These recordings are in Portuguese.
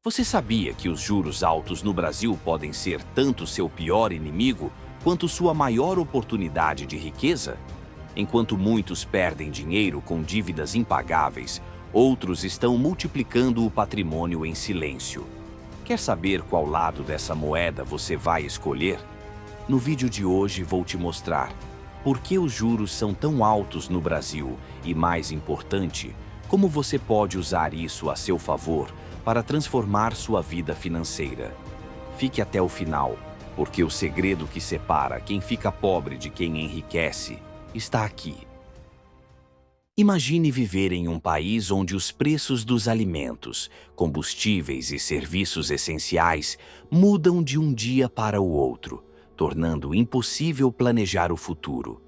Você sabia que os juros altos no Brasil podem ser tanto seu pior inimigo quanto sua maior oportunidade de riqueza? Enquanto muitos perdem dinheiro com dívidas impagáveis, outros estão multiplicando o patrimônio em silêncio. Quer saber qual lado dessa moeda você vai escolher? No vídeo de hoje vou te mostrar por que os juros são tão altos no Brasil e, mais importante, como você pode usar isso a seu favor para transformar sua vida financeira. Fique até o final, porque o segredo que separa quem fica pobre de quem enriquece está aqui. Imagine viver em um país onde os preços dos alimentos, combustíveis e serviços essenciais mudam de um dia para o outro, tornando impossível planejar o futuro.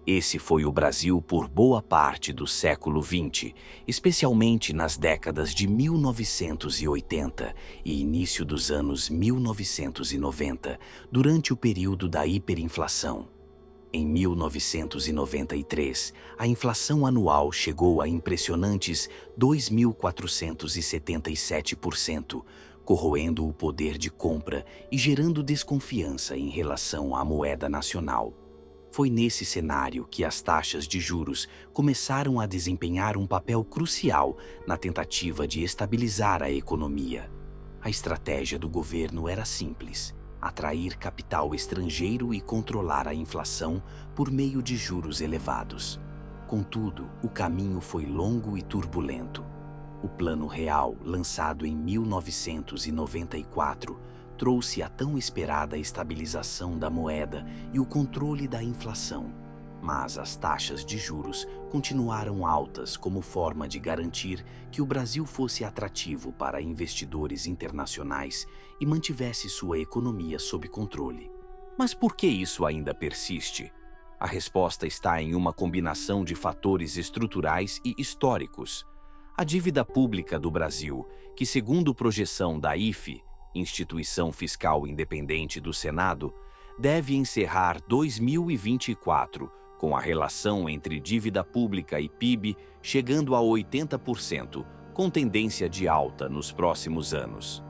Esse foi o Brasil por boa parte do século XX, especialmente nas décadas de 1980 e início dos anos 1990, durante o período da hiperinflação. Em 1993, a inflação anual chegou a impressionantes 2.477%, corroendo o poder de compra e gerando desconfiança em relação à moeda nacional. Foi nesse cenário que as taxas de juros começaram a desempenhar um papel crucial na tentativa de estabilizar a economia. A estratégia do governo era simples: atrair capital estrangeiro e controlar a inflação por meio de juros elevados. Contudo, o caminho foi longo e turbulento. O Plano Real, lançado em 1994, trouxe a tão esperada estabilização da moeda e o controle da inflação. Mas as taxas de juros continuaram altas como forma de garantir que o Brasil fosse atrativo para investidores internacionais e mantivesse sua economia sob controle. Mas por que isso ainda persiste? A resposta está em uma combinação de fatores estruturais e históricos. A dívida pública do Brasil, que segundo projeção da IFE, Instituição Fiscal Independente do Senado, deve encerrar 2024 com a relação entre dívida pública e PIB chegando a 80%, com tendência de alta nos próximos anos.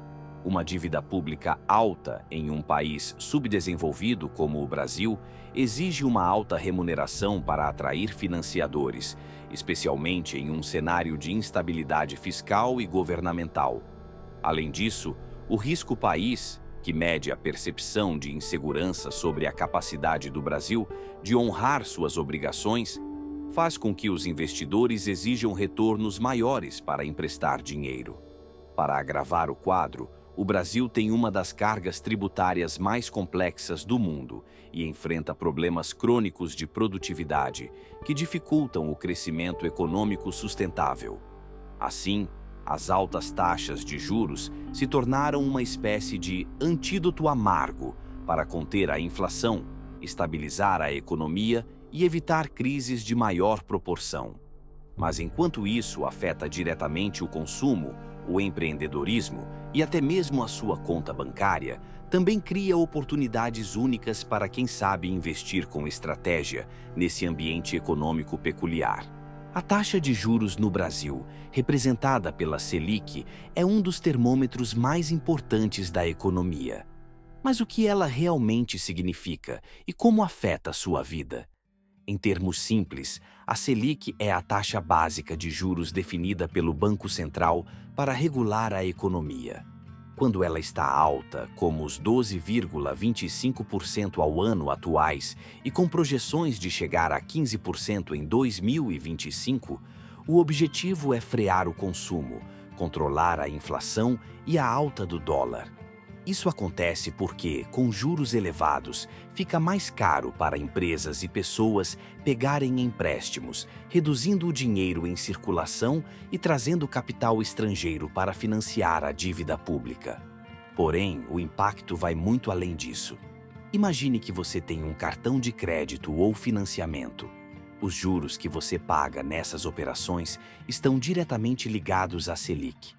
Uma dívida pública alta em um país subdesenvolvido como o Brasil exige uma alta remuneração para atrair financiadores, especialmente em um cenário de instabilidade fiscal e governamental. Além disso, o risco país, que mede a percepção de insegurança sobre a capacidade do Brasil de honrar suas obrigações, faz com que os investidores exijam retornos maiores para emprestar dinheiro. Para agravar o quadro, o Brasil tem uma das cargas tributárias mais complexas do mundo e enfrenta problemas crônicos de produtividade que dificultam o crescimento econômico sustentável. Assim, as altas taxas de juros se tornaram uma espécie de antídoto amargo para conter a inflação, estabilizar a economia e evitar crises de maior proporção. Mas enquanto isso afeta diretamente o consumo, o empreendedorismo e até mesmo a sua conta bancária, também cria oportunidades únicas para quem sabe investir com estratégia nesse ambiente econômico peculiar. A taxa de juros no Brasil, representada pela Selic, é um dos termômetros mais importantes da economia. Mas o que ela realmente significa e como afeta a sua vida? Em termos simples, a Selic é a taxa básica de juros definida pelo Banco Central para regular a economia. Quando ela está alta, como os 12,25% ao ano atuais e com projeções de chegar a 15% em 2025, o objetivo é frear o consumo, controlar a inflação e a alta do dólar. Isso acontece porque, com juros elevados, fica mais caro para empresas e pessoas pegarem empréstimos, reduzindo o dinheiro em circulação e trazendo capital estrangeiro para financiar a dívida pública. Porém, o impacto vai muito além disso. Imagine que você tem um cartão de crédito ou financiamento. Os juros que você paga nessas operações estão diretamente ligados à Selic.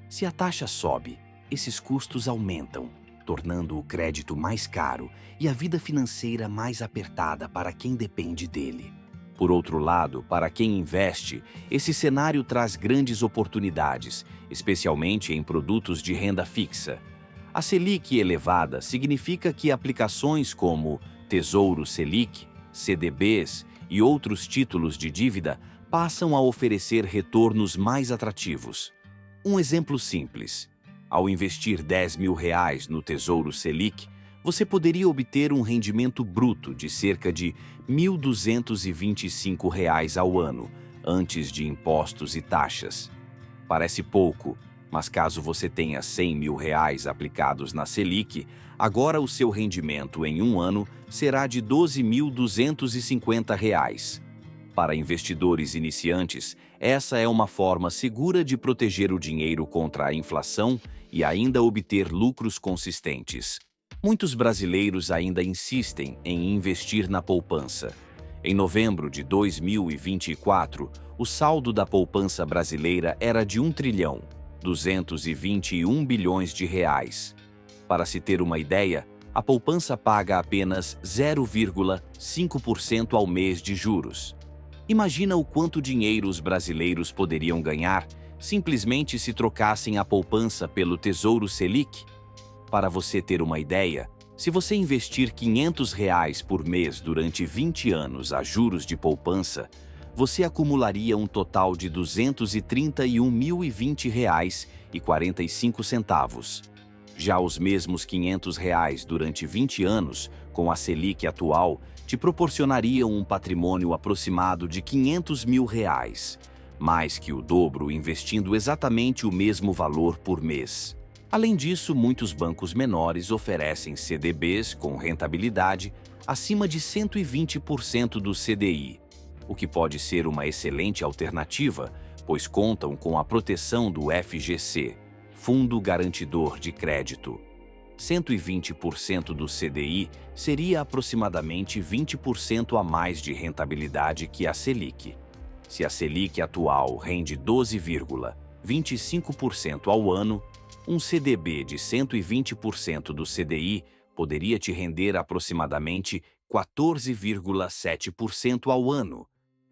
Se a taxa sobe, esses custos aumentam, tornando o crédito mais caro e a vida financeira mais apertada para quem depende dele. Por outro lado, para quem investe, esse cenário traz grandes oportunidades, especialmente em produtos de renda fixa. A Selic elevada significa que aplicações como Tesouro Selic, CDBs e outros títulos de dívida passam a oferecer retornos mais atrativos. Um exemplo simples: ao investir R$ 10.000 no Tesouro Selic, você poderia obter um rendimento bruto de cerca de R$ 1.225 ao ano, antes de impostos e taxas. Parece pouco, mas caso você tenha R$ 100.000 aplicados na Selic, agora o seu rendimento em um ano será de R$ 12.250. Para investidores iniciantes, essa é uma forma segura de proteger o dinheiro contra a inflação e ainda obter lucros consistentes. Muitos brasileiros ainda insistem em investir na poupança. Em novembro de 2024, o saldo da poupança brasileira era de R$ 1.221 bilhões. Para se ter uma ideia, a poupança paga apenas 0,5% ao mês de juros. Imagina o quanto dinheiro os brasileiros poderiam ganhar simplesmente se trocassem a poupança pelo Tesouro Selic? Para você ter uma ideia, se você investir R$ 500 por mês durante 20 anos a juros de poupança, você acumularia um total de R$ 231.020,45. Já os mesmos R$ 500 durante 20 anos, com a Selic atual, te proporcionariam um patrimônio aproximado de R$ 500 mil, mais que o dobro investindo exatamente o mesmo valor por mês. Além disso, muitos bancos menores oferecem CDBs com rentabilidade acima de 120% do CDI, o que pode ser uma excelente alternativa, pois contam com a proteção do FGC, Fundo Garantidor de Crédito. 120% do CDI seria aproximadamente 20% a mais de rentabilidade que a Selic. Se a Selic atual rende 12,25% ao ano, um CDB de 120% do CDI poderia te render aproximadamente 14,7% ao ano.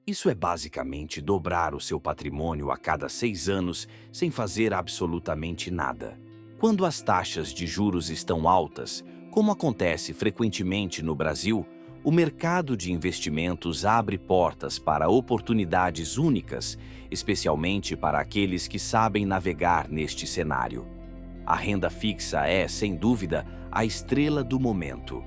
Isso é basicamente dobrar o seu patrimônio a cada 6 anos sem fazer absolutamente nada. Quando as taxas de juros estão altas, como acontece frequentemente no Brasil, o mercado de investimentos abre portas para oportunidades únicas, especialmente para aqueles que sabem navegar neste cenário. A renda fixa é, sem dúvida, a estrela do momento.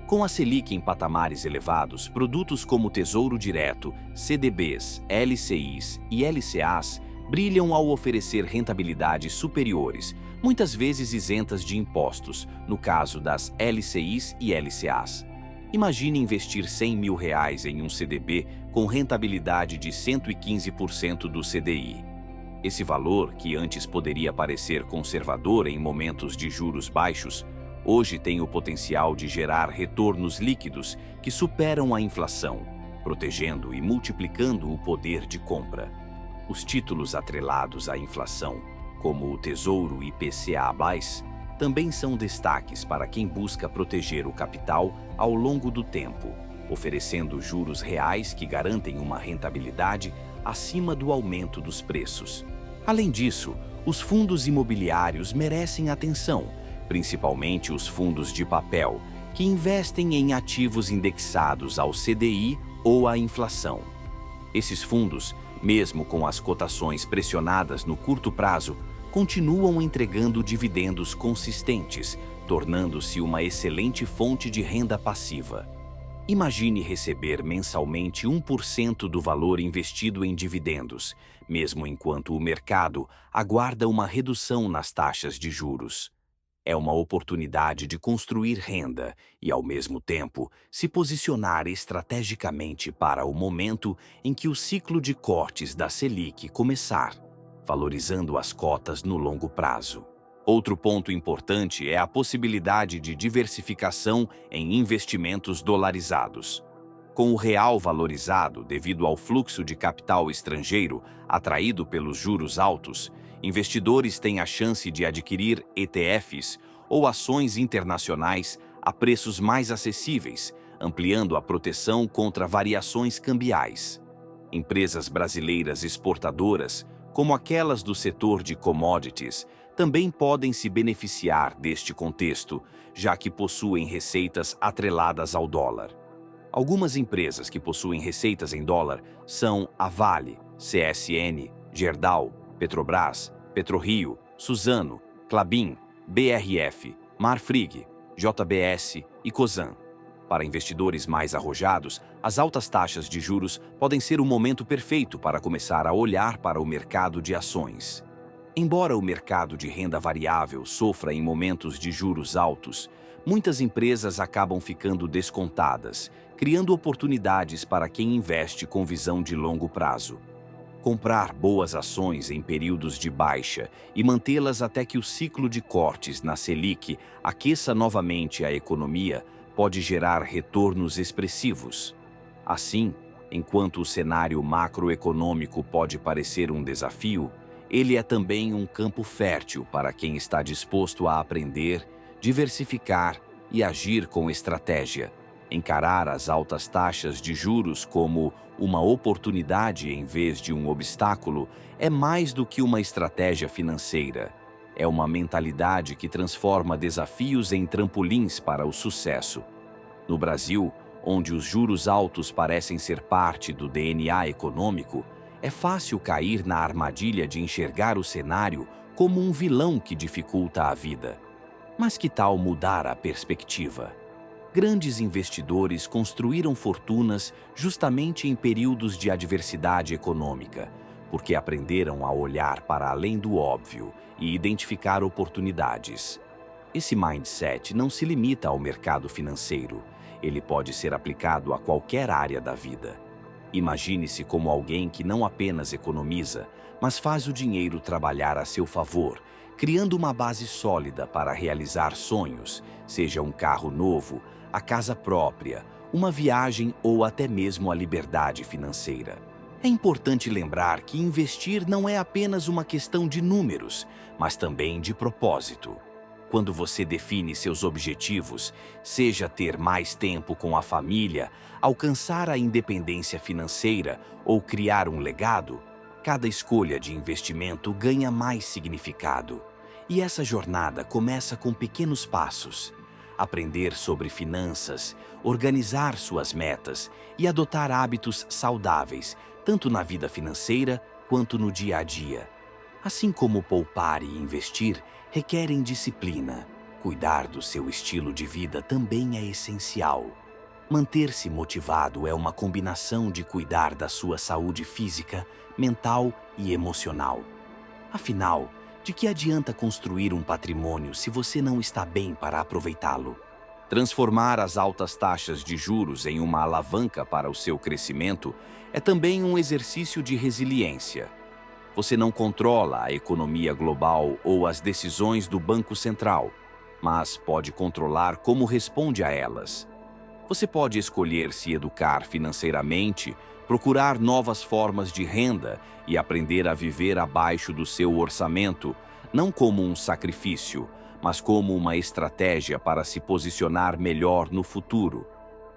Com a Selic em patamares elevados, produtos como Tesouro Direto, CDBs, LCIs e LCAs brilham ao oferecer rentabilidades superiores, muitas vezes isentas de impostos, no caso das LCIs e LCAs. Imagine investir R$ 100 mil em um CDB com rentabilidade de 115% do CDI. Esse valor, que antes poderia parecer conservador em momentos de juros baixos, hoje tem o potencial de gerar retornos líquidos que superam a inflação, protegendo e multiplicando o poder de compra. Os títulos atrelados à inflação, como o Tesouro IPCA+, também são destaques para quem busca proteger o capital ao longo do tempo, oferecendo juros reais que garantem uma rentabilidade acima do aumento dos preços. Além disso, os fundos imobiliários merecem atenção, principalmente os fundos de papel, que investem em ativos indexados ao CDI ou à inflação. Esses fundos, mesmo com as cotações pressionadas no curto prazo, continuam entregando dividendos consistentes, tornando-se uma excelente fonte de renda passiva. Imagine receber mensalmente 1% do valor investido em dividendos, mesmo enquanto o mercado aguarda uma redução nas taxas de juros. É uma oportunidade de construir renda e, ao mesmo tempo, se posicionar estrategicamente para o momento em que o ciclo de cortes da Selic começar, valorizando as cotas no longo prazo. Outro ponto importante é a possibilidade de diversificação em investimentos dolarizados. Com o real valorizado devido ao fluxo de capital estrangeiro atraído pelos juros altos, investidores têm a chance de adquirir ETFs ou ações internacionais a preços mais acessíveis, ampliando a proteção contra variações cambiais. Empresas brasileiras exportadoras, como aquelas do setor de commodities, também podem se beneficiar deste contexto, já que possuem receitas atreladas ao dólar. Algumas empresas que possuem receitas em dólar são a Vale, CSN, Gerdau, Petrobras, PetroRio, Suzano, Klabin, BRF, Marfrig, JBS e Cosan. Para investidores mais arrojados, as altas taxas de juros podem ser o momento perfeito para começar a olhar para o mercado de ações. Embora o mercado de renda variável sofra em momentos de juros altos, muitas empresas acabam ficando descontadas, criando oportunidades para quem investe com visão de longo prazo. Comprar boas ações em períodos de baixa e mantê-las até que o ciclo de cortes na Selic aqueça novamente a economia pode gerar retornos expressivos. Assim, enquanto o cenário macroeconômico pode parecer um desafio, ele é também um campo fértil para quem está disposto a aprender, diversificar e agir com estratégia. Encarar as altas taxas de juros como uma oportunidade em vez de um obstáculo é mais do que uma estratégia financeira. É uma mentalidade que transforma desafios em trampolins para o sucesso. No Brasil, onde os juros altos parecem ser parte do DNA econômico, é fácil cair na armadilha de enxergar o cenário como um vilão que dificulta a vida. Mas que tal mudar a perspectiva? Grandes investidores construíram fortunas justamente em períodos de adversidade econômica, porque aprenderam a olhar para além do óbvio e identificar oportunidades. Esse mindset não se limita ao mercado financeiro, ele pode ser aplicado a qualquer área da vida. Imagine-se como alguém que não apenas economiza, mas faz o dinheiro trabalhar a seu favor, criando uma base sólida para realizar sonhos, seja um carro novo, a casa própria, uma viagem ou até mesmo a liberdade financeira. É importante lembrar que investir não é apenas uma questão de números, mas também de propósito. Quando você define seus objetivos, seja ter mais tempo com a família, alcançar a independência financeira ou criar um legado, cada escolha de investimento ganha mais significado. E essa jornada começa com pequenos passos. Aprender sobre finanças, organizar suas metas e adotar hábitos saudáveis, tanto na vida financeira quanto no dia a dia. Assim como poupar e investir requerem disciplina, cuidar do seu estilo de vida também é essencial. Manter-se motivado é uma combinação de cuidar da sua saúde física, mental e emocional. Afinal, de que adianta construir um patrimônio se você não está bem para aproveitá-lo? Transformar as altas taxas de juros em uma alavanca para o seu crescimento é também um exercício de resiliência. Você não controla a economia global ou as decisões do Banco Central, mas pode controlar como responde a elas. Você pode escolher se educar financeiramente, procurar novas formas de renda e aprender a viver abaixo do seu orçamento, não como um sacrifício, mas como uma estratégia para se posicionar melhor no futuro.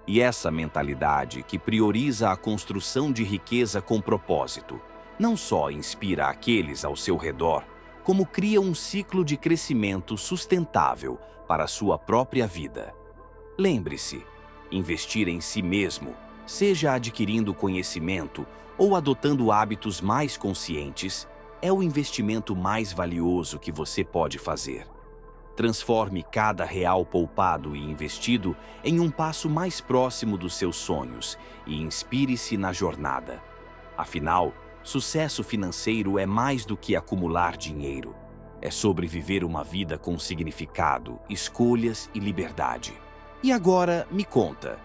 E essa mentalidade que prioriza a construção de riqueza com propósito, não só inspira aqueles ao seu redor, como cria um ciclo de crescimento sustentável para a sua própria vida. Lembre-se, investir em si mesmo, seja adquirindo conhecimento ou adotando hábitos mais conscientes, é o investimento mais valioso que você pode fazer. Transforme cada real poupado e investido em um passo mais próximo dos seus sonhos e inspire-se na jornada. Afinal, sucesso financeiro é mais do que acumular dinheiro. É sobre viver uma vida com significado, escolhas e liberdade. E agora, me conta,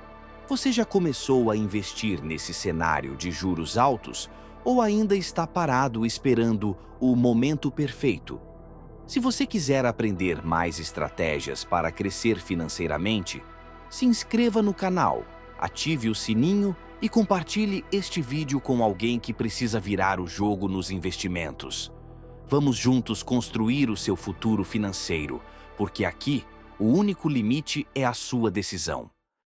você já começou a investir nesse cenário de juros altos ou ainda está parado esperando o momento perfeito? Se você quiser aprender mais estratégias para crescer financeiramente, se inscreva no canal, ative o sininho e compartilhe este vídeo com alguém que precisa virar o jogo nos investimentos. Vamos juntos construir o seu futuro financeiro, porque aqui o único limite é a sua decisão.